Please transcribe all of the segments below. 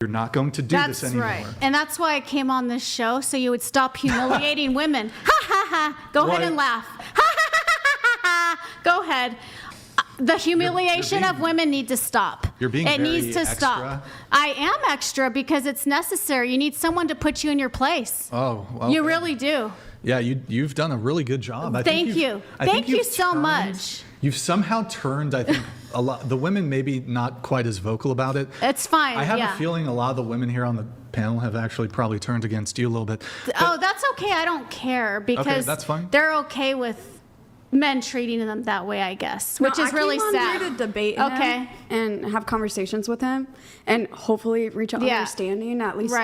You're not going to do this anymore. That's right. And that's why I came on this show, so you would stop humiliating women. Ha ha ha. Go ahead and laugh. Ha ha ha ha ha. Go ahead. The humiliation of women need to stop. You're being It very needs to extra. stop. I am extra because it's necessary. You need someone to put you in your place. Oh, okay. You really do. Yeah, you've done a really good job. Thank you. Thank you so much. You've somehow turned, I think, a lot. The women maybe not quite as vocal about it. It's fine. I have yeah. a feeling a lot of the women here on the panel have actually probably turned against you a little bit. Oh, that's okay. I don't care because that's fine. they're okay with men treating them that way, I guess, which is really I came sad. on here to debate him and have conversations with him and hopefully reach an understanding, at least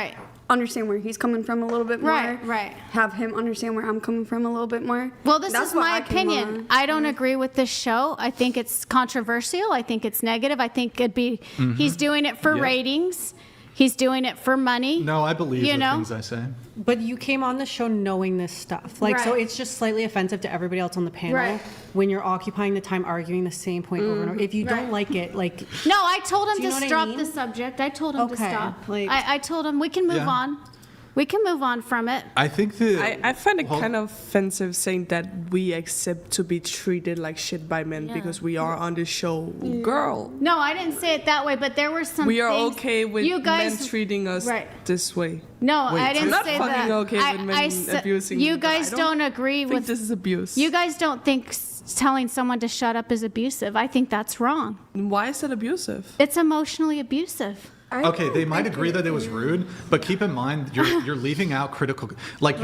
understand where he's coming from a little bit more. Right. Have him understand where I'm coming from a little bit more. Well, this That's is why my I came opinion. on. I don't agree with this show. I think it's controversial. I think it's negative. I think it'd be, he's doing it for ratings. He's doing it for money. No, I believe the things I say. But you came on the show knowing this stuff. Like, so it's just slightly offensive to everybody else on the panel when you're occupying the time arguing the same point over and over. If you don't like it, like... No, I told him Do you to know what I drop mean? the subject. I told him to Okay, stop. like- I told him we can move on. We can move on from it. I think that... I find it kind of offensive saying that we accept to be treated like shit by men because we are on the show. Girl, No, I didn't say it that way, but there were some we are things okay with you guys, men treating us this way. No, I didn't I'm not say fucking that. okay with men abusing you me, but guys I don't agree think with this is abuse. You guys don't think telling someone to shut up is abusive. I think that's wrong. Why is that abusive? It's emotionally abusive. Okay, they might agree that it was rude, but keep in mind you're leaving out critical. Like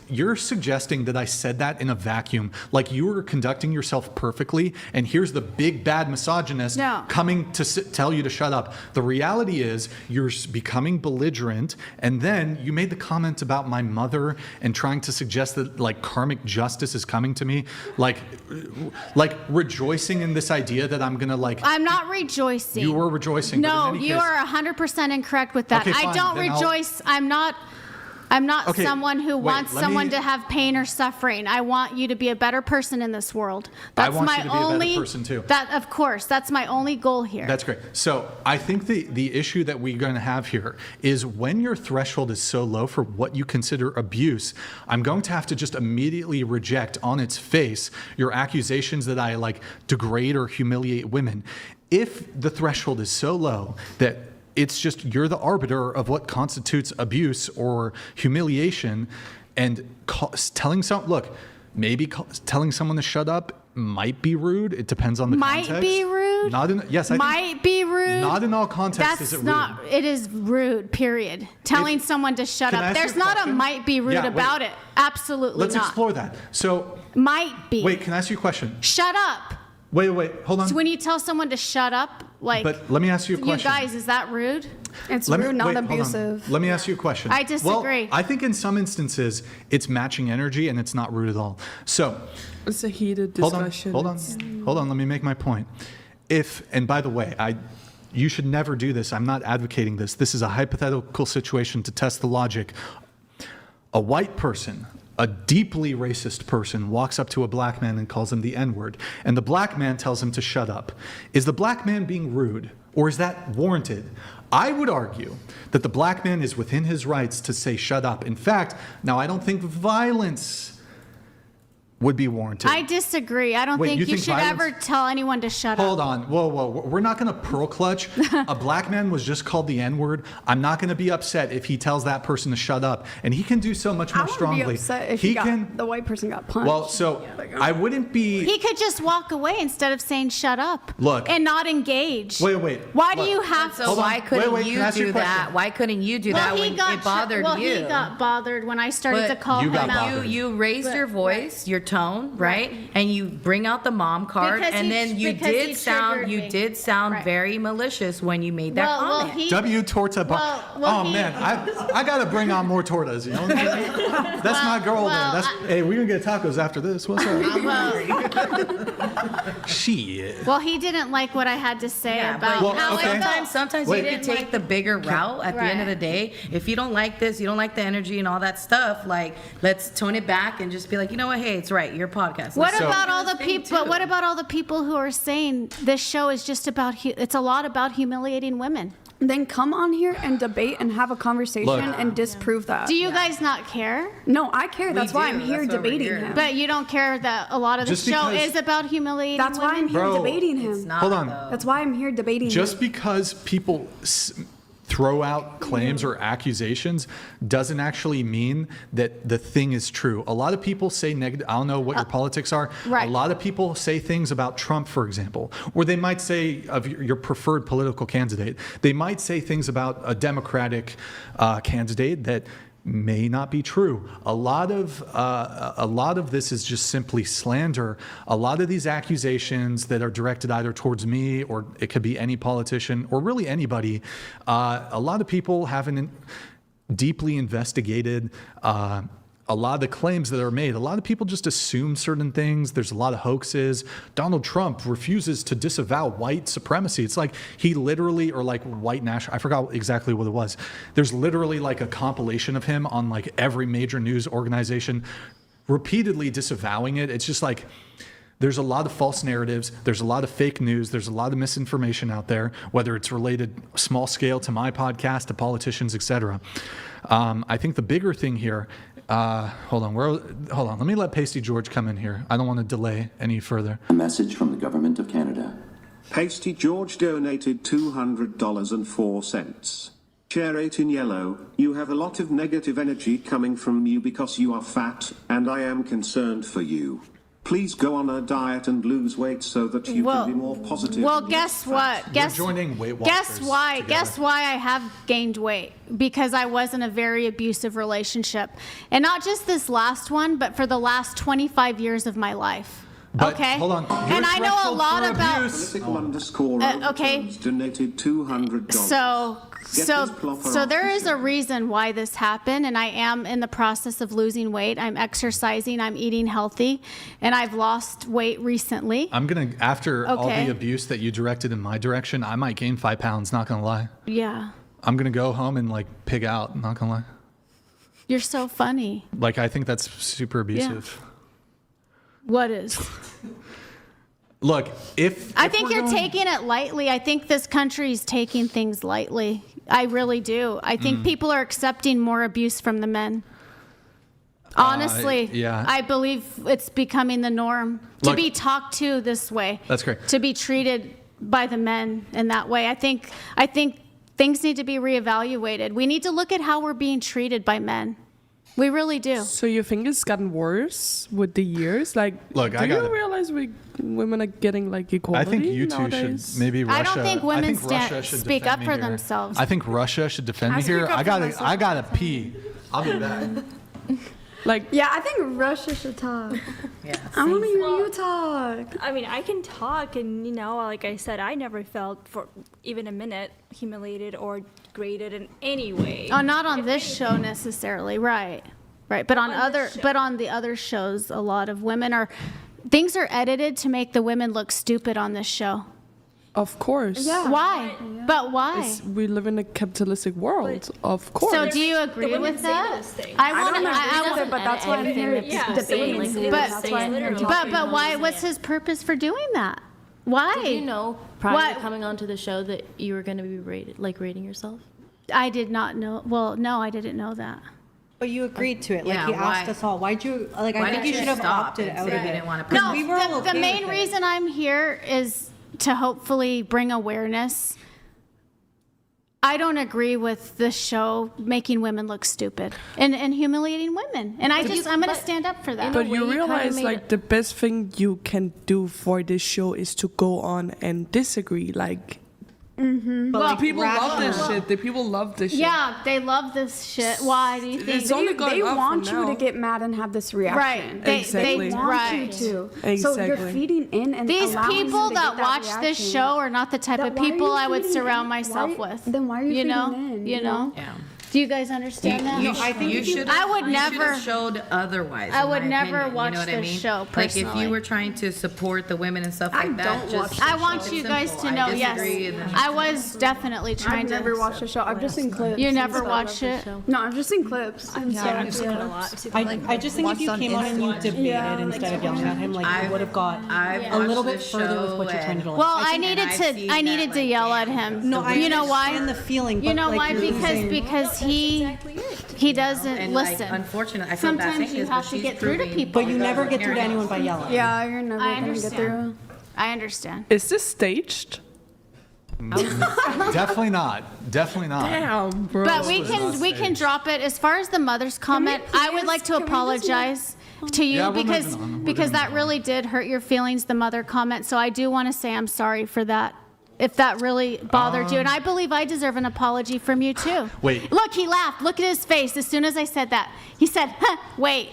you're suggesting that I said that in a vacuum, like you were conducting yourself perfectly, and here's the big bad misogynist coming to tell you to shut up. The reality is you're becoming belligerent, and then you made the comment about my mother and trying to suggest that like karmic justice is coming to me, like rejoicing in this idea that I'm gonna like. I'm not rejoicing. You were rejoicing. No, you are 100% incorrect with that. Okay, I fine, don't then rejoice. I'm not Okay, someone who wait, wants let someone me- to have pain or suffering. I want you to be a better person in this world. I That's want my you to be a better only person, too. That of course, that's my only goal here. That's great. So I think the issue that we're going to have here is when your threshold is so low for what you consider abuse, I'm going to have to just immediately reject on its face your accusations that I like degrade or humiliate women. If the threshold is so low that it's just you're the arbiter of what constitutes abuse or humiliation, and telling telling someone to shut up might be rude. It depends on the context. Might be rude. Not in yes. I might think be rude. Not in all contexts That's is it rude. not. It is rude. Period. Telling someone to shut Can I up. ask you There's a not question? a might be rude Yeah, wait. about it. Absolutely Let's not. explore that. So Might be. wait, can I ask you a question? Shut up. Wait, hold on. So when you tell someone to shut up, like. But let me ask you a question. You guys, is that rude? It's Let me- rude, not wait, hold on. abusive. Let me ask you a question. I disagree. Well, I think in some instances it's matching energy and it's not rude at all. So It's a heated hold on, discussion. hold on. Let me make my point. And by the way, you should never do this. I'm not advocating this. This is a hypothetical situation to test the logic. A white person, a deeply racist person, walks up to a black man and calls him the N-word, and the black man tells him to shut up. Is the black man being rude, or is that warranted? I would argue that the black man is within his rights to say shut up. In fact, now I don't think violence would be warranted. I disagree. I don't Wait, think you you think should violence- ever tell anyone to shut up. Hold on. Whoa. We're not going to pearl clutch. A black man was just called the N-word. I'm not going to be upset if he tells that person to shut up. And he can do so much I more would strongly. be upset if he can. the white person got punched. Well, so I wouldn't be. He could just walk away instead of saying shut up. Look. And not engage. Wait. Why do Look. you have So Hold on. why couldn't Wait, can I you ask you a do question? that? Why couldn't you do that when it bothered you? He got bothered when I started to But call You him got out. bothered. You raised your voice, your tone, right? And you bring out the mom card, Because and he- then you because he did sound triggered me. did sound Right. very malicious when you made that comment. he, W torta bar. well, Oh he- man, I gotta bring on more tortas. You know, that's my girl well, there. Hey, we're gonna get tacos after this. What's up? Shit. well, he didn't like what I had to say Yeah, about but how okay. I felt. sometimes Wait. you could take the bigger route at the end of the day. If you don't like this, you don't like the energy and all that stuff, like, let's tone it back and just be like, you know what, hey, it's right, your podcast. What So- about all the Thing, people? But too. what about all the people who are saying this show is just about? It's a lot about humiliating women. then come on here and debate and have a conversation Look. and disprove that. Do you guys not care? No, I care. That's why I'm do. here That's why we're debating here. him. But you don't care that a lot of the Just show because- is about humiliating That's why I'm women? here Bro, debating him. It's not, Hold on. though. That's why I'm here debating Just him. because people throw out claims or accusations doesn't actually mean that the thing is true. A lot of people say negative, I don't know what your politics are. right. A lot of people say things about Trump, for example, or they might say of your preferred political candidate. They might say things about a Democratic candidate that may not be true. A lot of this is just simply slander. A lot of these accusations that are directed either towards me or it could be any politician or really anybody. A lot of people haven't deeply investigated a lot of the claims that are made. A lot of people just assume certain things. There's a lot of hoaxes. Donald Trump refuses to disavow white supremacy. It's like he literally, or like white national, I forgot exactly what it was. There's literally like a compilation of him on like every major news organization repeatedly disavowing it. It's just like, there's a lot of false narratives. There's a lot of fake news. There's a lot of misinformation out there, whether it's related small scale to my podcast, to politicians, etc. I think the bigger thing here, hold on. Let me let Pasty George come in here. I don't want to delay any further. A message from the government of Canada. Pasty George donated $200.04. Chair 8 in yellow, you have a lot of negative energy coming from you because you are fat, and I am concerned for you. Please go on a diet and lose weight so that you can be more positive. Well, and guess less fat. what? Guess joining Weight Watchers Guess why? together. Guess why I have gained weight? Because I was in a very abusive relationship, and not just this last one, but for the last 25 years of my life. But okay. hold on. And I know a Threshold lot for about. abuse. Political okay. overtones donated $200. Get So this plopper there off is the a reason why this happened, and I am in the process of losing weight. I'm exercising, I'm eating healthy, and I've lost weight recently. I'm going to, after all Okay. the abuse that you directed in my direction, I might gain 5 pounds, not going to lie. Yeah. I'm going to go home and like pig out, not going to lie. You're so funny. Like, I think that's super abusive. What is? Look, if I think you're taking it lightly. I think this country is taking things lightly. I really do. I think people are accepting more abuse from the men. Honestly, yeah. I believe it's becoming the norm to Look- be talked to this way. That's great. To be treated by the men in that way. I think things need to be reevaluated. We need to look at how we're being treated by men. We really do. So you think it's gotten worse with the years? Like, Look, do I you gotta- realize women are getting like I equality think you two nowadays? should maybe Russia. I don't think women Russia should speak defend up me for here. themselves. I think Russia should defend me speak here. up for myself I gotta pee. I'll be back. Like, Yeah, I think Russia should talk. Yeah. I want to hear you talk. I mean, I can talk, and like I said, I never felt for even a minute humiliated or degraded in any way. Oh, not on this show necessarily, right? Right, but on this show. but on the other shows, a lot of women things are edited to make the women look stupid on this show. of course. Yeah. Why? But why? It's- we live in a capitalistic world, of course. So do you agree women with say that? those things. I want don't agree with it, but that's why I'm here Yeah, debating saying it. it. That's why I'm here talking. But why? What's his purpose for doing that? Why? Did you know prior What? to coming onto the show that you were going to be rating yourself? I did not know. Well, no, I didn't know that. But you agreed to it. Like Yeah, he asked why- us all. Why'd you like? I Why think did you should have stop opted and out say of you it. didn't want to? No, we were all the okay main with it. reason I'm here is to hopefully bring awareness. I don't agree with the show making women look stupid and humiliating women. And I'm going to stand up for that. But way, you you kinda realize, made like, it- the best thing you can do for this show is to go on and disagree. Like, But, Well, like, people love this rational. shit. The people love this shit. Yeah, they love this shit. Why do you think? It's only going They up want from you to now. get mad and have this reaction. Right. They Exactly. They want right. you to. So Exactly. you're feeding in and These allowing them people to that get watch this reaction. show are not the type Then of why are people you I would feeding surround in? myself Why- with. then why are you you know? feeding in, You you know? know? Yeah. Do you guys understand that? I think you should. I would you never- should have showed otherwise. I in would my never opinion, watch you know what I this mean? show, Like if personally. you were trying to support the women and stuff like that, don't just watch I want you guys to know, yes. I was definitely trying I've to. never watched the show. I've just seen clips. You and never stuff. watched it? No, I've just seen clips. And stuff. I've seen it a lot. I just think if you came on and you debated instead of yelling at him, like you would have got a little bit further with what you're trying to do. Well, I needed to yell at him. No, I you know why? understand the feeling. You but, know like, why? you're losing- Because he doesn't and listen. Like, unfortunately, I feel bad Sometimes saying you this, have but to she's get through to proving- people. But you never get through to anyone by yelling. Yeah, you're never I gonna get understand. through. I understand. Is this staged? Definitely not. Definitely not. Damn, bro. But we can drop it. As far as the mother's comment, I would like to apologize to you Yeah, we're because moving on. We're because moving that on. really did hurt your feelings, the mother comment. So I do want to say I'm sorry for that. If that really bothered you, and I believe I deserve an apology from you too. Wait. Look, he laughed. Look at his face as soon as I said that. He said, huh, wait.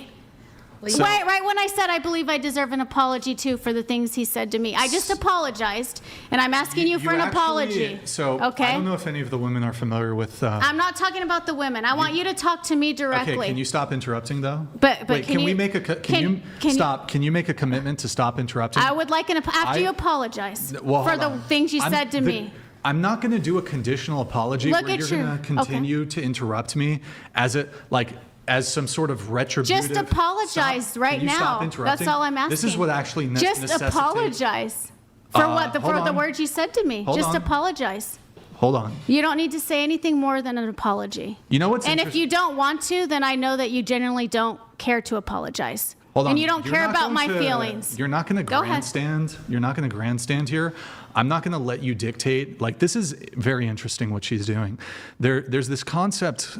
So- right when I said I believe I deserve an apology too for the things he said to me. I just apologized, and I'm asking you for an actually- apology. So okay? I don't know if any of the women are familiar with. I'm not talking about the women. I want you to talk to me directly. Okay, can you stop interrupting though? But Wait, can we you- make a can you- stop? Can you make a commitment to stop interrupting? I would like after you I- apologize Well, for hold the on. things you said to me. I'm not going to do a conditional apology Look where at you're you. going to continue to interrupt me as some sort of retributive. Just apologize Stop. right Can you stop now. interrupting? That's all I'm asking. This is what actually Just necessitates. apologize for hold for the on. words you said to me. Hold Just on. apologize. Hold on. You don't need to say anything more than an apology. You know what's And if interest- you don't want to, then I know that you genuinely don't care to apologize. Hold on. And you don't You're care not about my going to- feelings. You're not going to Go ahead. grandstand. You're not going to grandstand here. I'm not going to let you dictate. Like, this is very interesting what she's doing. There's this concept.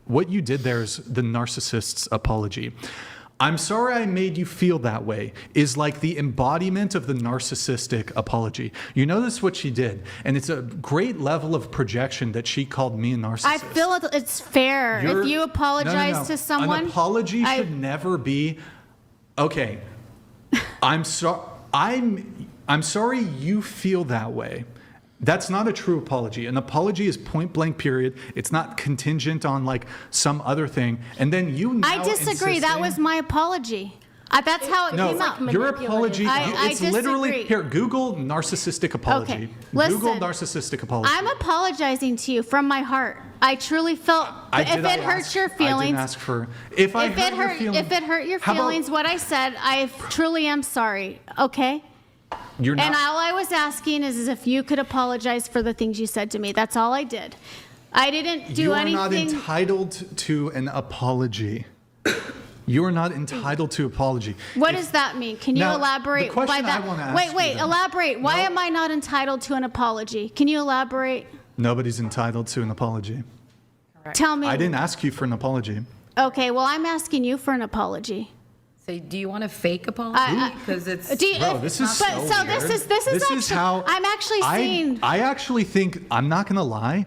What you did there is the narcissist's apology. I'm sorry I made you feel that way is like the embodiment of the narcissistic apology. You notice what she did, and it's a great level of projection that she called me a narcissist. I feel it's fair. You're- If you apologize No. to someone, An apology I- should never be, okay, I'm sorry you feel that way. That's not a true apology. An apology is point blank, period. It's not contingent on like some other thing. And then you now I disagree. That insisting- was my apology. That's how it came out. No, your apology, I it's literally, disagree. here, Google narcissistic apology. Okay, Google listen. narcissistic apology. I'm apologizing to you from my heart. I truly felt if it hurts your I didn't feelings, ask for, if I hurt your feelings. if it hurt your How about- feelings, what I said, I truly am sorry. Okay. You're not, And all I was asking is if you could apologize for the things you said to me. That's all I did. I didn't do you are anything. not entitled to an apology. You are not entitled to apology. What does that mean? Can you Now, the elaborate question why I that? wanna ask Wait, you wait, then- elaborate. Why No. am I not entitled to an apology? Can you elaborate? Nobody's entitled to an apology. Tell me. I didn't ask you for an apology. Okay, well, I'm asking you for an apology. So do you want a fake apology? Because it's Do you- Bro, this is but, so so weird. this is actually, how I'm actually seeing. I actually think, I'm not gonna lie,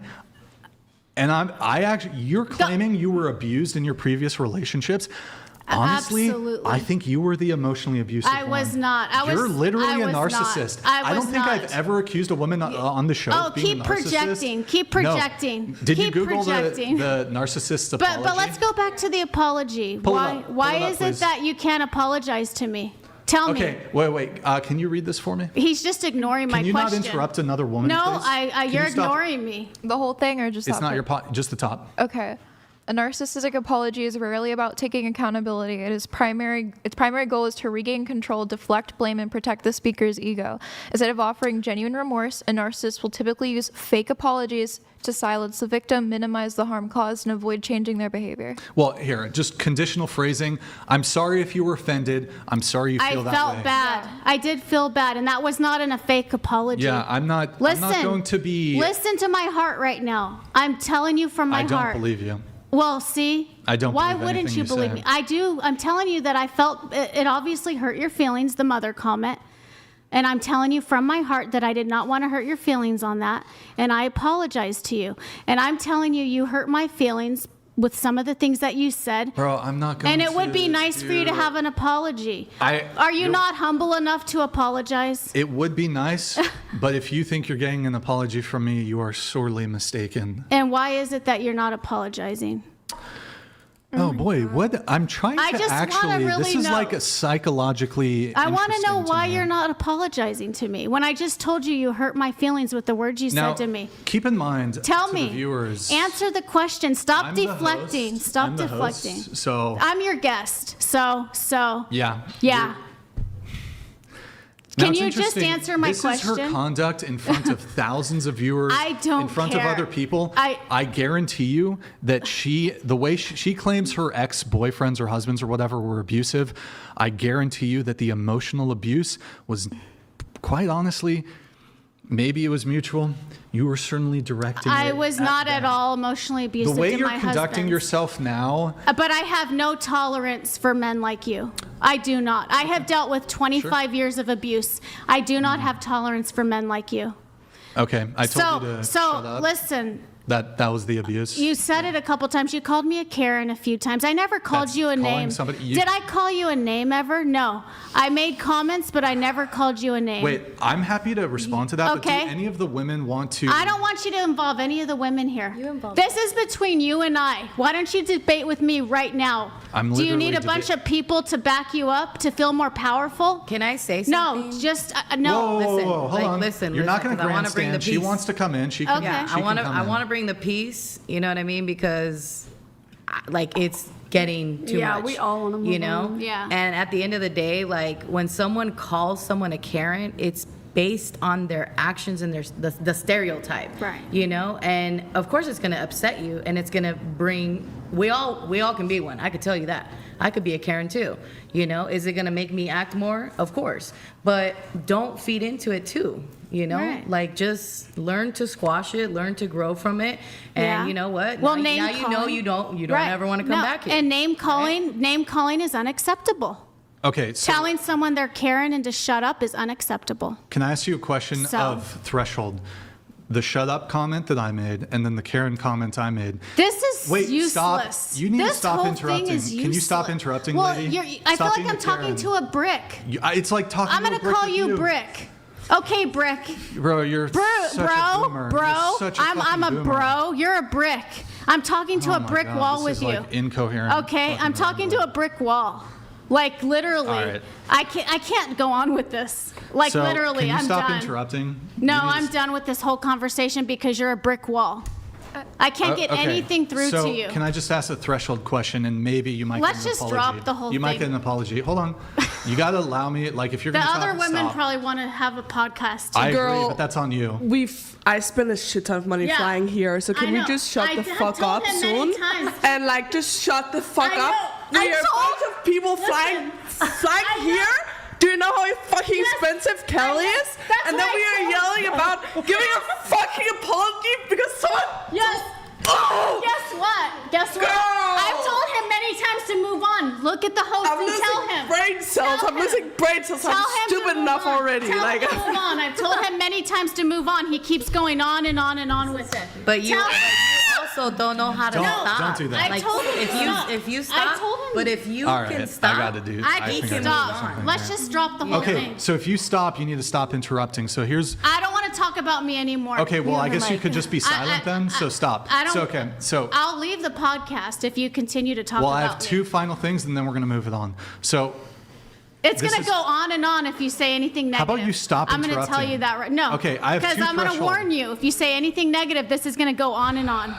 and you're claiming you were abused in your previous relationships. Honestly, Absolutely. I think you were the emotionally abusive I was one. not. You're literally I a was not. narcissist. I don't was think I've not. ever accused a woman on the show Oh, of being keep a narcissist. projecting. Keep No. projecting. Did you Keep Google projecting. the narcissist's apology? But let's go back to the apology. Pull it up. Pull Why it up, is please. it that you can't apologize to me? Tell me. Okay, wait. Can you read this for me? He's just ignoring my Can you question. not interrupt another woman, No, please? Can you're you stop? ignoring me. The whole thing or just It's that not part? your just the top. Okay. A narcissistic apology is rarely about taking accountability. Its primary goal is to regain control, deflect blame, and protect the speaker's ego. Instead of offering genuine remorse, a narcissist will typically use fake apologies to silence the victim, minimize the harm caused, and avoid changing their behavior. Well, here, just conditional phrasing. I'm sorry if you were offended. I'm sorry you feel that way. I felt bad. I did feel bad, and that was not in a fake apology. Yeah, I'm not going to be. Listen to my heart right now. I'm telling you from my I don't heart. believe you. Well, see, I don't why believe wouldn't anything you you believe say. me? I do. I'm telling you that I felt it obviously hurt your feelings, the mother comment. And I'm telling you from my heart that I did not want to hurt your feelings on that. And I apologize to you. And I'm telling you, you hurt my feelings with some of the things that you said. Bro, I'm not going And to. it would be nice for you to have an apology. Are you you'll- not humble enough to apologize? It would be nice, but if you think you're getting an apology from me, you are sorely mistaken. And why is it that you're not apologizing? Oh boy, what I'm trying to I just wanna actually. really This is know. like a psychologically. I want to know interesting why me. you're not apologizing to me when I just told you you hurt my feelings with the words you Now, said to me. keep in mind. Tell to me. the viewers. Answer the question. Stop I'm the deflecting. host. Stop I'm the deflecting. host, so I'm your guest. So. yeah. Yeah. Now, Can it's you just interesting. answer my This is her question? conduct in front of thousands of viewers. I don't In front care. of other people. I guarantee you that the way she claims her ex-boyfriends or husbands or whatever were abusive, I guarantee you that the emotional abuse was, quite honestly, maybe it was mutual. You were certainly directing I it was at not at them. all emotionally abusive The way to you're my conducting husbands. yourself now. But I have no tolerance for men like you. I do not. I have dealt with 25 years of abuse. I do not have tolerance for men like you. Okay, I told you to shut up. Listen, That was the abuse. you said it a couple times. You called me a Karen a few times. I never called That's you a calling name. somebody- Did I call you a name ever? No. I made comments, but I never called you a name. Wait, I'm happy to respond to that. Okay. But do any of the women want to? I don't want you to involve any of the women here. This is between you and I. Why don't you debate with me right now? I'm Do you need a literally bunch of people to back you up to feel more powerful? Can I say something? No, just no. Whoa, hold on. You're not going to 'cause I wanna bring the grandstand. She peace. wants to come in. She can. Okay. Yeah, she I can want to. come I in. want to bring the peace. You know what I mean? Because, like, it's getting too Yeah, much. we all wanna move You know? on. Yeah. And at the end of the day, like, when someone calls someone a Karen, it's based on their actions and the stereotype. Right. You know? And of course, it's gonna upset you, and it's gonna bring. We all can be one. I could tell you that. I could be a Karen too. You know? Is it gonna make me act more? Of course. But don't feed into it too. You know, Right. like just learn to squash it, learn to grow from it, and Yeah. you know what? Well, now, name now you know calling- you don't Right. ever want to come No, back here. And name calling is unacceptable. Okay. So Telling someone they're Karen and to shut up is unacceptable. can I ask you a question So- of threshold? The shut up comment that I made, and then the Karen comment I made. This is Wait, useless. stop. You need to This stop whole interrupting. Thing is Can you stop useless. interrupting, well, lady? I Stop feel like being I'm a talking Karen. to a brick. It's like talking I'm to gonna a brick call with you brick. Okay, brick. Bro, you're such a boomer. You're such a I'm fucking a boomer. bro. You're a brick. I'm talking to Oh a my brick God, wall this with is you. like incoherent. Okay, fucking I'm talking to a brick wall. Like literally. All right. I can't go on with this. Like So, literally, can you I'm stop done. interrupting? No, You need to I'm done with this whole conversation because you're a brick wall. I can't get Okay. anything through So, to you. can I just ask a threshold question, and maybe you might Let's get an just apology. drop the whole You might thing. get an apology. Hold on. You got to allow me, like, if you're The going to other talk, women stop. probably want to have a podcast too. I agree, Girl, but that's on you. I spent a shit ton of money Yeah. flying here, so I can we know. just shut I the have fuck told up him many soon? times. And like just shut the fuck I up. know. We I are a told- bunch of people flying I know. here. Do you know how fucking Yes. expensive Kelly I know. is? That's And then what we I are told yelling you. about giving a fucking apology because someone. Yes. Oh! Guess what? Guess what? Girl! I've told him many times to move on. Look at the host I'm and tell losing him. brain cells. Tell I'm him. losing brain cells. Tell I'm him to stupid move enough on. already. Tell Like, him to move on. I've told him many times to move on. He keeps going on and on and on with it. But you Tell him. also don't know how to Don't- stop. don't do that. I told him if to you stop. if you I stop, told him. but if you All can right, stop, I got to do. I think can I stop. know something Let's here. just drop the whole Okay, thing. so if you stop, you need to stop interrupting. So here's. I don't want to talk about me anymore. Okay, well, I guess you could just be I- silent then. So stop. I don't. So okay, so. I'll leave the podcast if you continue to talk Well, about I have me. two final things, and then we're gonna move it on. So. It's This going to is- go on and on if you say anything negative. How about you stop I'm going to tell interrupting? you that right. No. Okay, I have Because two I'm going to threshold. warn you. If you say anything negative, this is going to go on and on.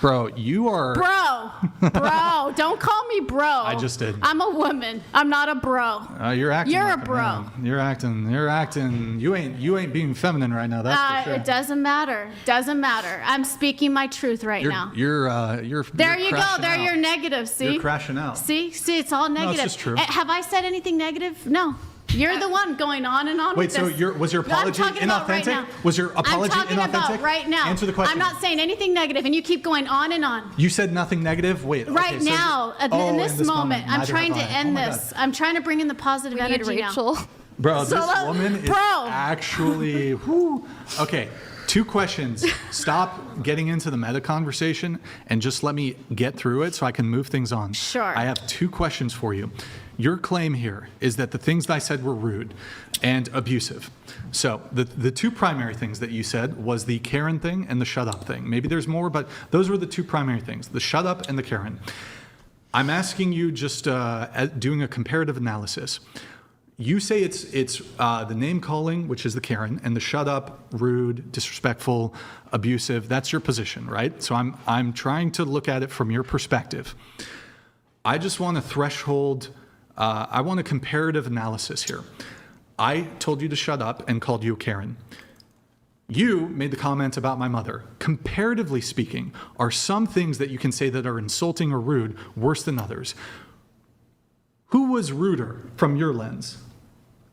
Bro, you are. Bro, don't call me bro. I just did. I'm a woman. I'm not a bro. You're acting. You're like a bro. man. You're acting. You ain't being feminine right now. That's for sure. It doesn't matter. Doesn't matter. I'm speaking my truth right now. You're There you're you go. crashing There out. you're negative. See? You're crashing out. See, it's all negative. just true. Have I said anything negative? No. You're the one going on and on Wait, with so this. was your No, I'm apology talking about right inauthentic? now. Was your apology I'm talking inauthentic? about right now. Answer the question. I'm not saying anything negative, and you keep going on and on. You said nothing negative. Wait. Right okay, so now, in this moment, I'm neither trying to have I. end Oh my this. God. I'm trying to bring in the positive We need energy Rachel. now. Bro, So this that- woman is bro. actually. Whew. Okay, 2 questions. Stop getting into the meta conversation and just let me get through it so I can move things on. Sure. I have 2 questions for you. Your claim here is that the things that I said were rude and abusive. So the 2 primary things that you said was the Karen thing and the shut up thing. Maybe there's more, but those were the 2 primary things, the shut up and the Karen. I'm asking you just doing a comparative analysis. You say it's the name calling, which is the Karen, and the shut up, rude, disrespectful, abusive. That's your position, right? So I'm trying to look at it from your perspective. I just want a threshold. I want a comparative analysis here. I told you to shut up and called you a Karen. You made the comment about my mother. Comparatively speaking, are some things that you can say that are insulting or rude worse than others? Who was ruder from your lens?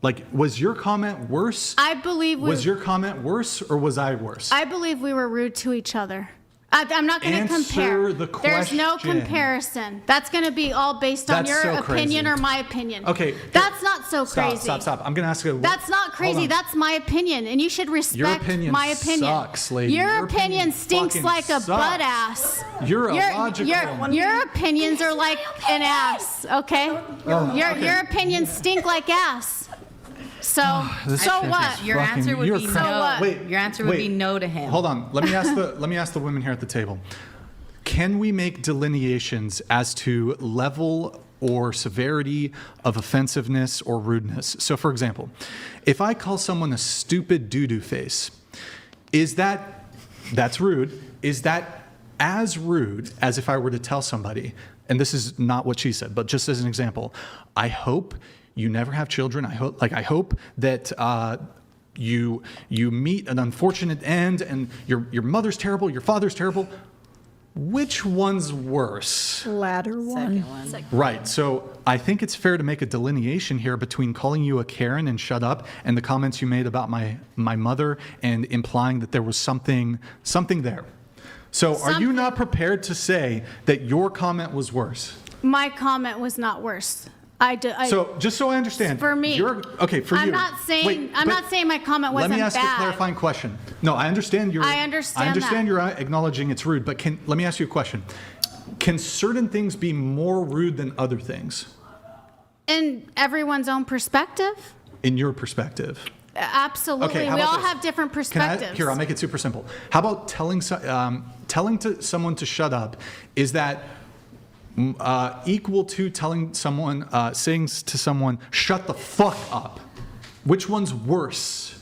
Like, was your comment worse? I believe Was your comment worse or was I worse? I believe we were rude to each other. I'm not going to compare. Answer the There's no question. comparison. That's going to be all based on That's your so opinion crazy. or my opinion. Okay. That's not so crazy. Stop. I'm going to ask you. That's not crazy. Hold on. That's my opinion, and you should respect Your opinion my opinion. sucks, lady. Your opinion stinks fucking like a sucks. butt ass. You're illogical. Your opinions are like an ass. Okay. Your opinions stink like ass. So what? Your answer would be no. what? Wait, Your answer would be no to him. Hold on. Let me ask the women here at the table. Can we make delineations as to level or severity of offensiveness or rudeness? So, for example, if I call someone a stupid doo-doo face, that's rude? Is that as rude as if I were to tell somebody, and this is not what she said, but just as an example, I hope you never have children. I hope that you meet an unfortunate end, and your mother's terrible, your father's terrible. Which one's worse? Latter one. Right. So I think it's fair to make a delineation here between calling you a Karen and shut up and the comments you made about my mother and implying that there was something there. So are you not prepared to say that your comment was worse? My comment was not worse. So just so I understand, for me, I'm not saying my comment wasn't bad. Let me ask you a clarifying question. No, I understand you're. I understand that. You're acknowledging it's rude, but let me ask you a question. Can certain things be more rude than other things? In everyone's own perspective? In your perspective. Absolutely. Okay, we all have different perspectives. I'll make it super simple. How about telling someone to shut up? Is that equal to telling someone, saying to someone, shut the fuck up? Which one's worse?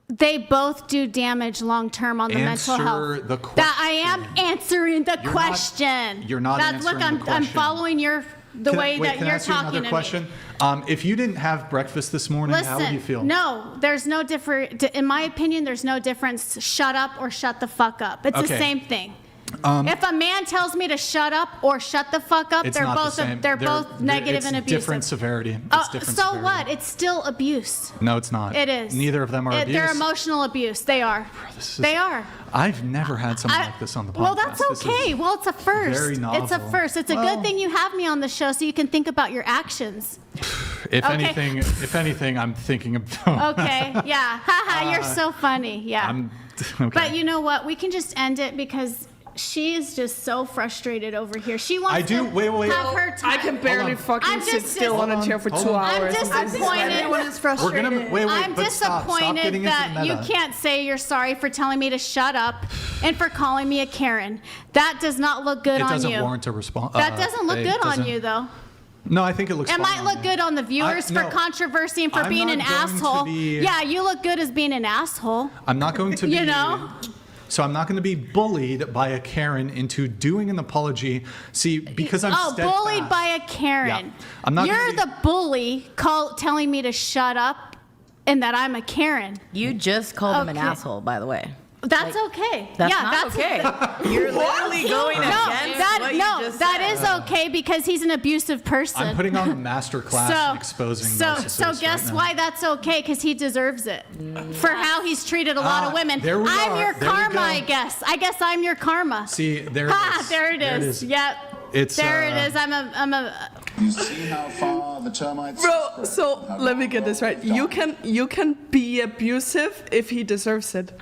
They both do damage long term on the mental health. Answer the question. That I am answering the question. You're not answering the question. I'm following the way that you're talking to question? me. If you didn't have breakfast this morning, how would you feel? No, there's no difference. In my opinion, there's no difference. Shut up or shut the fuck up. It's the same thing. If a man tells me to shut up or shut the fuck up, they're both negative and abusive. Different severity. So what? It's still abuse. No, it's not. It is. Neither of them are abuse. They're emotional abuse. They are. They are. I've never had something like this on the podcast. Well, that's okay. Well, it's a first. Very novel. It's a first. It's a good thing you have me on the show so you can think about your actions. If anything, I'm thinking of. Okay. Yeah. Haha. You're so funny. Yeah. Okay. But you know what? We can just end it because she is just so frustrated over here. She wants to have her time. I can barely fucking sit still on a chair for 2 hours. I'm disappointed. Everyone is frustrated. I'm disappointed that you can't say you're sorry for telling me to shut up and for calling me a Karen. That does not look good on you. It doesn't warrant a response. That doesn't look good on you, though. No, I think it looks fine. It might look good on the viewers for controversy and for being an asshole. Yeah, you look good as being an asshole. I'm not going to be. You know? So I'm not going to be bullied by a Karen into doing an apology. See, because I'm steadfast. Bullied by a Karen. Yeah. I'm not. You're the bully telling me to shut up and that I'm a Karen. You just called him an asshole, by the way. That's okay. That's okay. You're literally going against what you just said. That is okay because he's an abusive person. I'm putting on a master class exposing narcissists. So guess why that's okay? Because he deserves it for how he's treated a lot of women. I'm your karma, I guess. I guess I'm your karma. See, there it is. There it is. Yep. There it is. I'm a. You see how far the termites. Bro, so let me get this right. You can be abusive if he deserves it.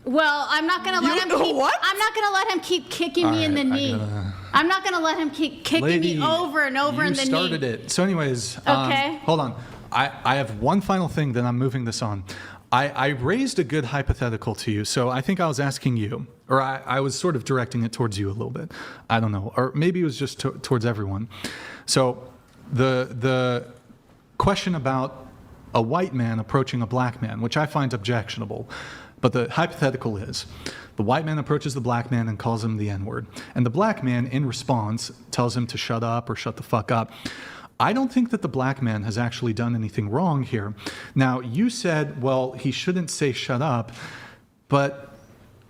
Well, I'm not gonna let him keep. What? I'm not gonna let him keep kicking me in the knee. I'm not gonna let him keep kicking me over and over in the knee. You started it. So, anyways, okay. Hold on. I have one final thing, then I'm moving this on. I raised a good hypothetical to you, so I think I was asking you, or I was sort of directing it towards you a little bit. I don't know, or maybe it was just towards everyone. So, the question about a white man approaching a black man, which I find objectionable. But the hypothetical is, the white man approaches the black man and calls him the N-word. And the black man, in response, tells him to shut up or shut the fuck up. I don't think that the black man has actually done anything wrong here. Now, you said, well, he shouldn't say shut up, but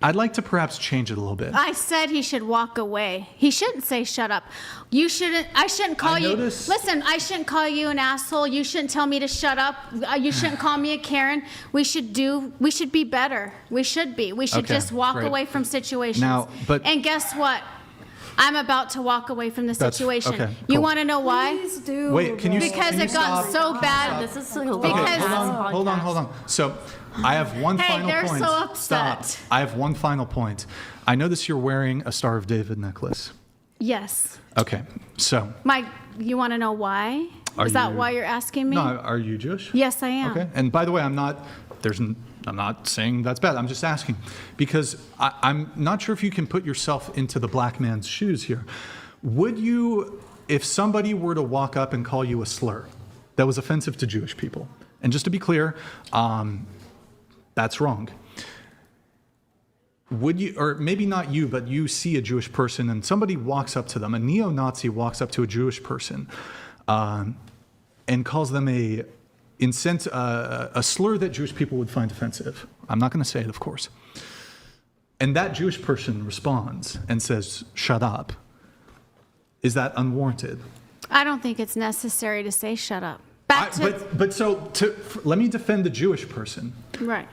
I'd like to perhaps change it a little bit. I said he should walk away. He shouldn't say shut up. I shouldn't call you. Listen, I shouldn't call you an asshole. You shouldn't tell me to shut up. You shouldn't call me a Karen. We should be better. We should be. We should just walk away from situations. And guess what? I'm about to walk away from the situation. Okay, you cool. want to know why? Please do. Wait, can you Because can you it got stop? so bad. This is hilarious. Because Hold on. So, I have one Hey, final they're point. so upset. Stop. I have one final point. I notice you're wearing a Star of David necklace. yes. Okay, so. You want to know why? Is that why you're asking me? No, are you Jewish? Yes, I am. Okay, and by the way, I'm not saying that's bad. I'm just asking because I'm not sure if you can put yourself into the black man's shoes here. Would you, if somebody were to walk up and call you a slur that was offensive to Jewish people, and just to be clear, that's wrong. Would you, or maybe not you, but you see a Jewish person and somebody walks up to them, a neo-Nazi walks up to a Jewish person and calls them a slur that Jewish people would find offensive. I'm not going to say it, of course. And that Jewish person responds and says, shut up. Is that unwarranted? I don't think it's necessary to say shut up. Let me defend the Jewish person. Right.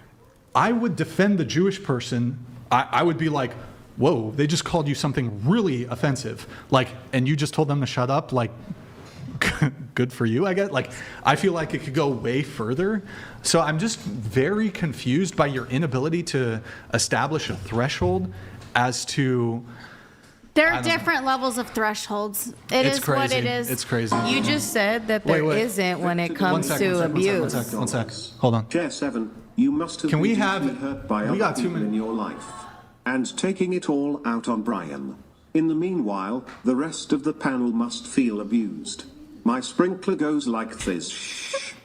I would defend the Jewish person. I would be like, whoa, they just called you something really offensive. And you just told them to shut up? Good for you, I guess. I feel like it could go way further. So I'm just very confused by your inability to establish a threshold as to... There are different levels of thresholds. It's crazy. What it is. It's crazy. You just said that there isn't when it comes to abuse. One sec. Hold on. Chair 7, you must have been hurt by other people in your life. And taking it all out on Brian. In the meanwhile, the rest of the panel must feel abused. My sprinkler goes like this.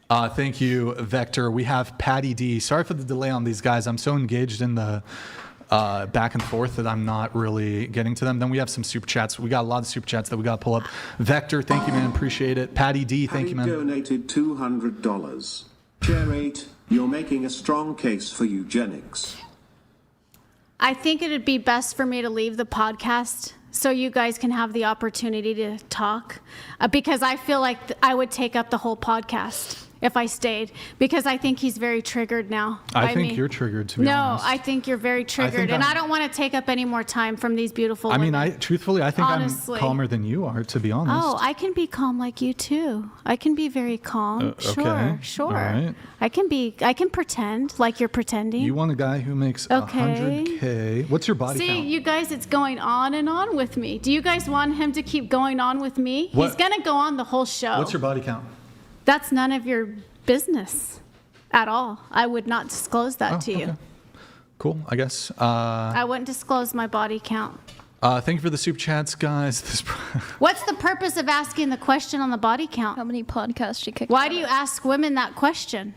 Thank you, Vector. We have Patty D. Sorry for the delay on these guys. I'm so engaged in the back and forth that I'm not really getting to them. Then we have some super chats. We got a lot of super chats that we got to pull up. Vector, thank you, man. Appreciate it. Patty D, thank you, man. Donated $200. Chair 8, you're making a strong case for eugenics. I think it would be best for me to leave the podcast so you guys can have the opportunity to talk, because I feel like I would take up the whole podcast if I stayed, because I think he's very triggered now. I think you're triggered, to be honest. No, I think you're very triggered, and I don't want to take up any more time from these beautiful women. Truthfully, I think Honestly. I'm calmer than you are, to be honest. Oh, I can be calm like you too. I can be very calm. Okay. Sure. All right. I can pretend like you're pretending. You want a guy who makes $100K. What's your body count? See, you guys, it's going on and on with me. Do you guys want him to keep going on with me? What? He's going to go on the whole show. What's your body count? That's none of your business at all. I would not disclose that to you. Okay. Cool, I guess. I wouldn't disclose my body count. Thank you for the super chats, guys. What's the purpose of asking the question on the body count? How many podcasts she kicked Why out do you of? ask women that question?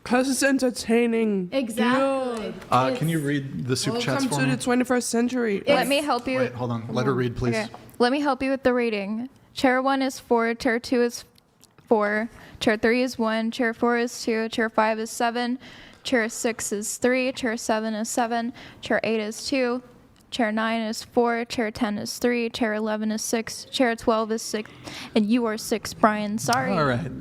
Because it's entertaining. Exactly. Can you read the super chats for me? Welcome to the 21st century. Let me help you. Wait, hold on. Let her read, please. Okay. Let me help you with the rating. Chair 1 is 4, Chair 2 is 4, Chair 3 is 1, Chair 4 is 2, Chair 5 is 7, Chair 6 is 3, Chair 7 is 7, Chair 8 is 2, Chair 9 is 4, Chair 10 is 3, Chair 11 is 6, Chair 12 is 6, and you are 6, Brian. Sorry. All right.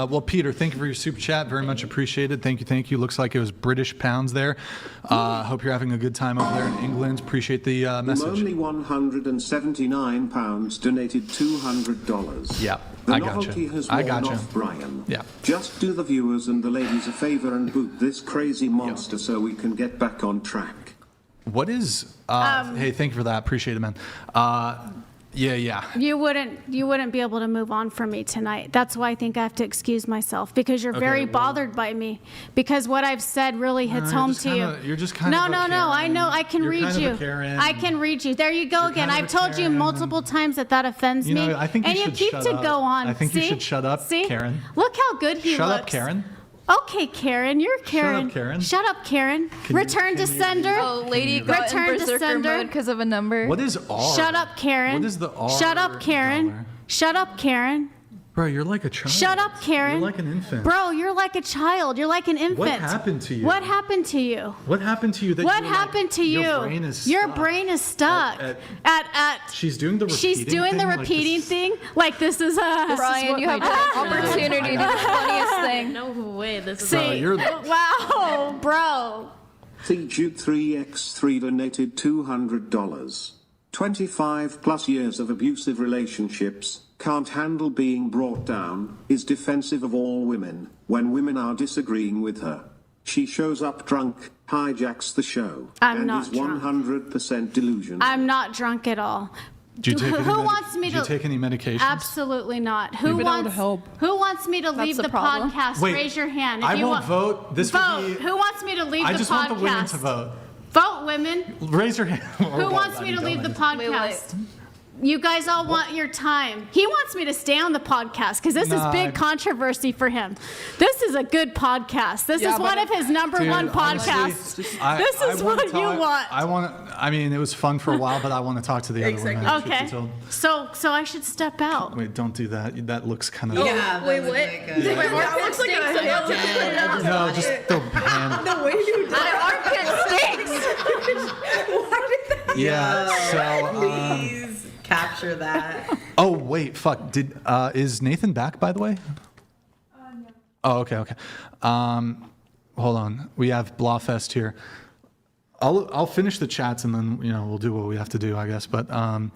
Well, Peter, thank you for your super chat. Very much appreciated. Thank you. Thank you. Looks like it was British pounds there. Hope you're having a good time over there in England. Appreciate the message. Only £179 donated $200. Yeah, The I gotcha. novelty has I worn gotcha. off, Brian. Yeah. Just do the viewers and the ladies a favor and boot this crazy monster so we can get back on track. What is? Hey, thank you for that. Appreciate it, man. Yeah. You wouldn't be able to move on from me tonight. That's why I think I have to excuse myself, because you're very bothered by me. Because what I've said really hits home to you. You're just kind No, of no, no. I know. I can read you. I can read you. There you go again. kind of I've told you multiple times that offends You know, me. I think you and you should keep shut to up. go on. I think you See? should shut up, See? Karen. Look how good he Shut looks. up, Karen. Okay, Karen. You're Karen. Karen. Shut up, Karen. Return to sender. Oh, lady got in Return to berserker sender. mode because of a number. What is R? Shut up, Karen. What is the R? Shut up, Karen. dollar? Shut up, Karen. Bro, you're like a child. Shut up, Karen. You're like an infant. Bro, you're like a child. You're like an infant. What happened to you? What happened to you? What happened to you? That What you're like- happened to you? Your brain is Your stuck. brain is stuck. She's doing the repeating She's doing the thing, like repeating this- thing. Like this is a. Brian, you have an opportunity to do the funniest thing. No way. This is See, you're- wow, bro. TJuke3x3 donated $200. 25 plus years of abusive relationships, can't handle being brought down, is defensive of all women, when women are disagreeing with her. She shows up drunk, hijacks the show, I'm and not is drunk. 100% delusional. I'm not drunk at all. Do you take any Who wants me do you to? take any medications? Absolutely not. Who Maybe that would wants? help. Who wants me to leave the the problem. podcast? Wait, Raise your hand. If I you won't vote. This would vote. be- Who wants me to leave I the just podcast? want the women to vote. Vote, women. Raise your hand. Who wants me to leave the podcast? You guys all want your time. He wants me to stay on the podcast because this is big controversy for him. This is a good podcast. This is one of his number one podcasts. This is what you want. I mean, it was fun for a while, but I want to talk to the other women. truth be Okay. told. So I should step out. Wait, don't do that. That looks kind of. Yeah. Wait, what? looks like a No, just the hand. the way you did My armpit stinks. Yeah. So. Please capture that. Oh wait, fuck. Is Nathan back, by the way? No. Oh, okay. Hold on. We have Blawfest here. I'll finish the chats and then we'll do what we have to do, I guess. But can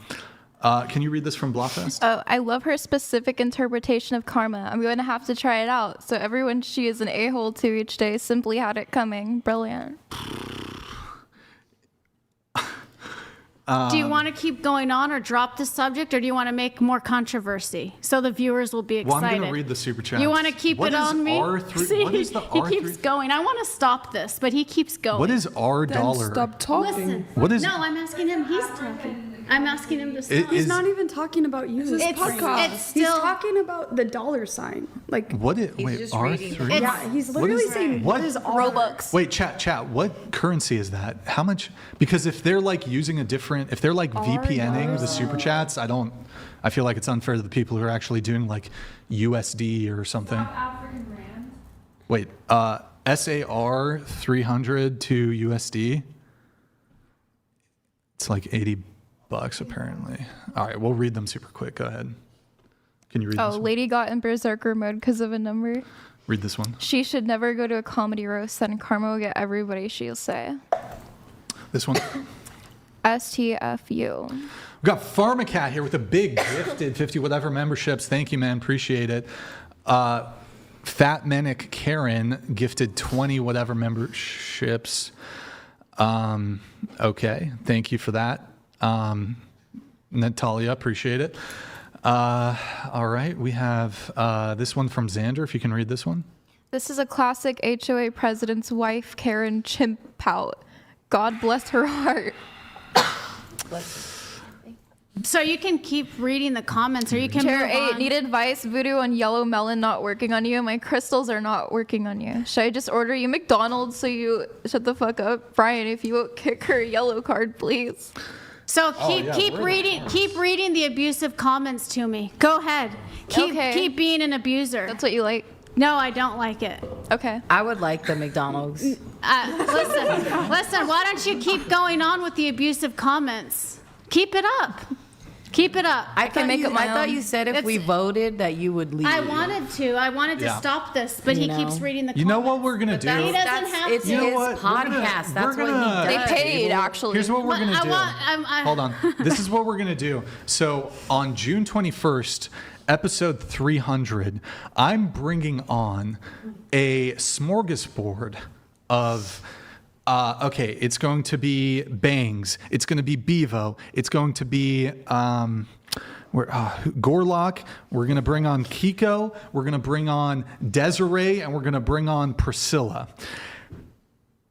you read this from Blawfest? Oh, I love her specific interpretation of karma. I'm going to have to try it out. So everyone she is an a-hole to each day simply had it coming. Brilliant. Do you want to keep going on or drop the subject, or do you want to make more controversy so the viewers will be excited? Well, I'm going to read the super chat. You want to keep What it is on me? R3? See, What is the he R3? keeps going. I want to stop this, but he keeps going. What is R dollar? Stop talking. Listen. What is- No, I'm asking him. He's talking. I'm asking him to stop. He's not even talking about you. It's still. He's talking about the dollar sign. Like, What is? He's Wait, just R3? reading. yeah, he's literally saying, What? what is Robux. Wait, chat. What currency is that? How much? Because if they're like using if they're like VPNing the super chats, I feel like it's unfair to the people who are actually doing like USD or something. African rand. Wait, SAR 300 to USD. It's like $80 apparently. All right, we'll read them super quick. Go ahead. Can you read Oh, this one? lady got in berserker mode because of a number. Read this one. She should never go to a comedy roast, then karma will get everybody she'll say. This one. STFU. We've got Pharmacat here with a big gifted 50 whatever memberships. Thank you, man. Appreciate it. Fat Menic Karen gifted 20 whatever memberships. Okay. Thank you for that. Natalia, appreciate it. All right. We have this one from Xander, if you can read this one. This is a classic HOA president's wife, Karen Chimpout. God bless her heart. So you can keep reading the comments, or you can Chair move 8, on. need advice. Voodoo on yellow melon not working on you. My crystals are not working on you. Should I just order you McDonald's so you shut the fuck up? Brian, if you won't kick her a yellow card, please. So keep reading the abusive comments to me. Go ahead. Keep being an abuser. That's what you like. No, I don't like it. Okay. I would like the McDonald's. Listen, why don't you keep going on with the abusive comments? Keep it up. Keep it up. I thought you said if we voted that you would leave. I wanted to Yeah. stop this, but he keeps reading the comments. You know what we're gonna do? He doesn't have It's to. You know his what? podcast. That's what he does. They paid, actually. Here's what we're gonna do. I- Hold on. This is what we're gonna do. So on June 21st, episode 300, I'm bringing on a smorgasbord of. Okay, it's going to be Bangs. It's going to be Bevo. It's going to be Gorlock. We're going to bring on Kiko. We're going to bring on Desiree, and we're going to bring on Priscilla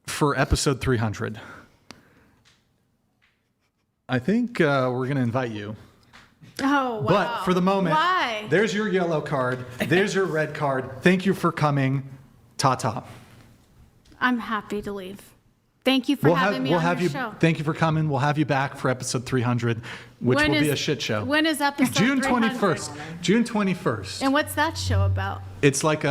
for episode 300. I think we're going to invite you. Oh, wow. But for the moment, Why? there's your yellow card. There's your red card. Thank you for coming. Ta-ta. I'm happy to leave. Thank you for having me on your show. Thank you for coming. We'll have you back for episode 300, which will be a shit show. When is episode June 300? 21st. June 21st. And what's that show about? It's like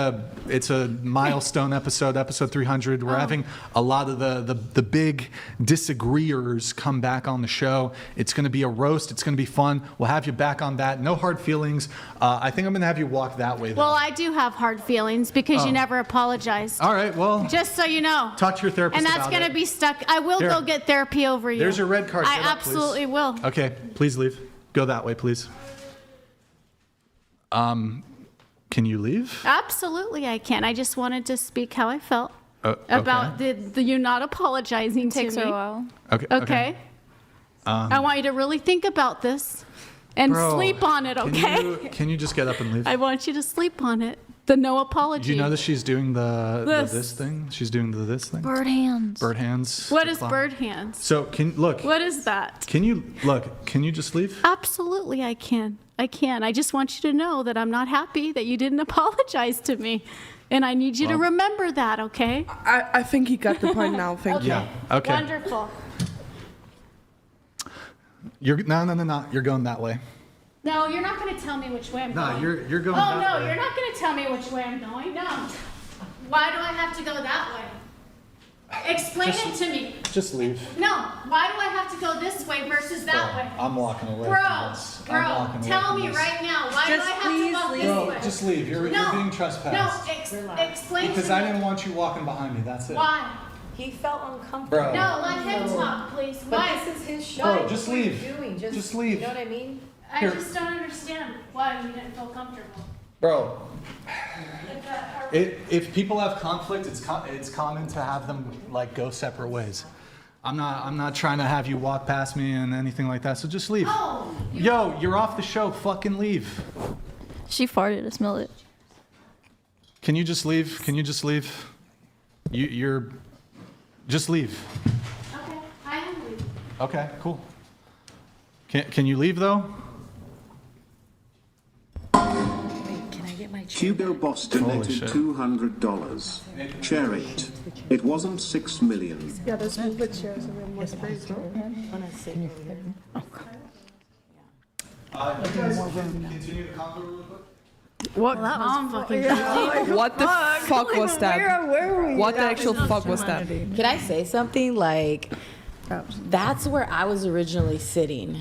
it's a milestone episode 300. We're having a lot of the big disagreeers come back on the show. It's going to be a roast. It's going to be fun. We'll have you back on that. No hard feelings. I think I'm going to have you walk that way, though. Well, I do have hard feelings because you never apologized. All right, well. Just so you know. Talk to your therapist And that's about going to it. be stuck. I will Here. go get therapy over you. There's your red card. I Get up, please. absolutely will. Okay, please leave. Go that way, please. Can you leave? Absolutely, I can. I just wanted to speak how I felt Okay. about the you not apologizing Takes to her me. a while. Okay. I want you to really think about this and Bro, sleep on it, okay? Can you just get up and leave? I want you to sleep on it. The no apology. Do you know that she's doing the This. this thing? She's doing the this thing? Bird hands. Bird hands. What is decline. bird hands? So What is that? Can you just leave? Absolutely, I can. I can. I just want you to know that I'm not happy that you didn't apologize to me. And I need you to remember that, okay? I think he got the point now. Thank you. Yeah. Okay. Wonderful. No. You're going that way. No, you're not going to tell me which way I'm going. No, you're going Oh, that no, way. you're not going to tell me which way I'm going. No. Why do I have to go that way? Explain it to me. Just leave. No, why do I have to go this way versus that way? I'm walking away Bro, from this. I'm walking away tell from me this. right now. Why do I have to go this Bro, way? just leave. You're being trespassed. No, explain Because to I me. didn't want you walking behind me. That's it. Why? He felt uncomfortable. Bro. No, let him talk, please. But Why? this is his show. Bro, just What are you leave. doing? Just leave. You know what I mean? I Here. just don't understand why you didn't feel comfortable. Bro, if people have conflict, it's common to have them like go separate ways. I'm not trying to have you walk past me and anything like that. So just leave. Oh, Yo, you're off the show. Fucking leave. She farted. I smelled it. Can you just leave? Can you just leave? You're just leave. okay. I am leaving. Okay, cool. Can you leave though? Can I get my Hugo Boss donated shit. $200. Share it. It wasn't 6 million. Yeah, there's movement chairs and we have more space. Continue the convo really quick. What? What the fuck was that? Where were we? What the actual fuck was that? Can I say something? Like, that's where I was originally sitting.